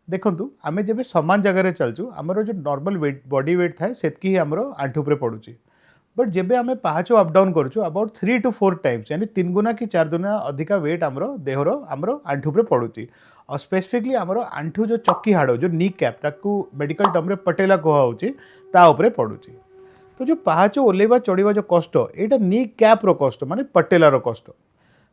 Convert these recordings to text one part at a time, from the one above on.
देखंतु आमे जेबे समान जगह चलचु आमर जो नॉर्मल वेट बॉडी वेट थाए सेतकी ही आमर आंठू उपरे पड़ुची बट जेबे आमे पाहाचो अप डाउन करूछु अबाउट 3 to 4 टाइम्स यानी 3 गुना कि 4 गुना अधिका वेट आमर देहर आमर आंठू उपरे पड़ुची और स्पेसिफिकली आमर आंठू जो चक्की हाड़ जो नी कैप ताकू मेडिकल टर्म रे पटेला कहा होची ता उपरे पड़ुची। तो जो पाहाचो ओलेवा चढ़ीवा जो कष्ट एटा नी कैप रो कष्ट माने पटेला रो कष्ट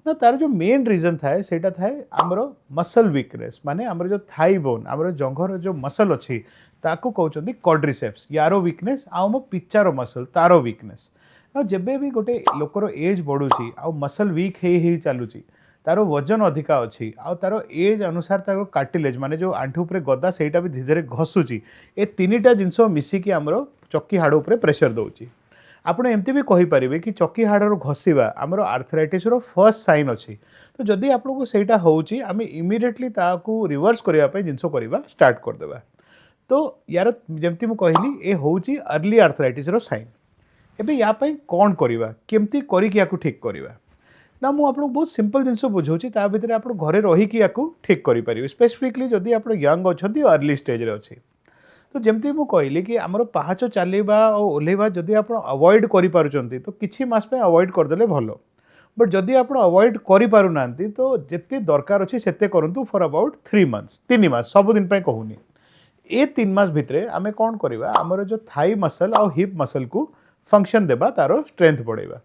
ना तार जो मेन रीजन थाए सेटा थाए आमर मसल वीकनेस माने आमर जो थाई बोन आमर जंघर जो मसल अच्छी ताकू कहउचंदी क्वाड्रिसेप्स यारो वीकनेस आ मो पिचारो मसल तारो वीकनेस आ जेबे भी गोटे लोकर एज बढ़ुची आ मसल वीक हे चलुची तार वजन अधिका अच्छी आ तार एज अनुसार तार कार्टिलेज माने जो आंठू उपरे गदा सेटा भी धीरे धीरे घसुची ए तीनिटा जिनस मिसिकी आमर चक्की हाड़ उपरे प्रेशर दउची। आपण एमती भी कहींपारे कि चक्की हाड़ घसवा आमर आर्थराइटिस रो फर्स्ट साइन अच्छी तो जदि आपको सहीटा होची आम इमिडिएटली ताकू रिवर्स करने जिनस करवा स्टार्ट करदेबा। तो यार जमती मु कहली ए होची अर्ली आर्थराइटिस रो साइन एबे या पई कोन करवा केमती करिक याकू ठीक करवा ना मु आपको बहुत सिंपल जिनस बुझाऊँ ता भितर आप घरे रहीकि याकू ठीक करें स्पेसिफिकली जदि आप यंग अच्छा अर्ली स्टेज रे अच्छी। तो जमती मु कहली कि आमर पाहाच चलवा और ओह्लैवा जदि आप अवॉइड करें तो किसी मास पे अवॉइड करदे भल बट जदि आप अवॉइड करें तो जिते दरकार अच्छे से करूँ फॉर अबाउट 3 months 3 मास सबुदिन कहूनी ए 3 मास भितर आम कौन करवा आमर जो थाई मसल और हिप मसल को फंक्शन देबा तारो स्ट्रेंथ बढ़ेगा।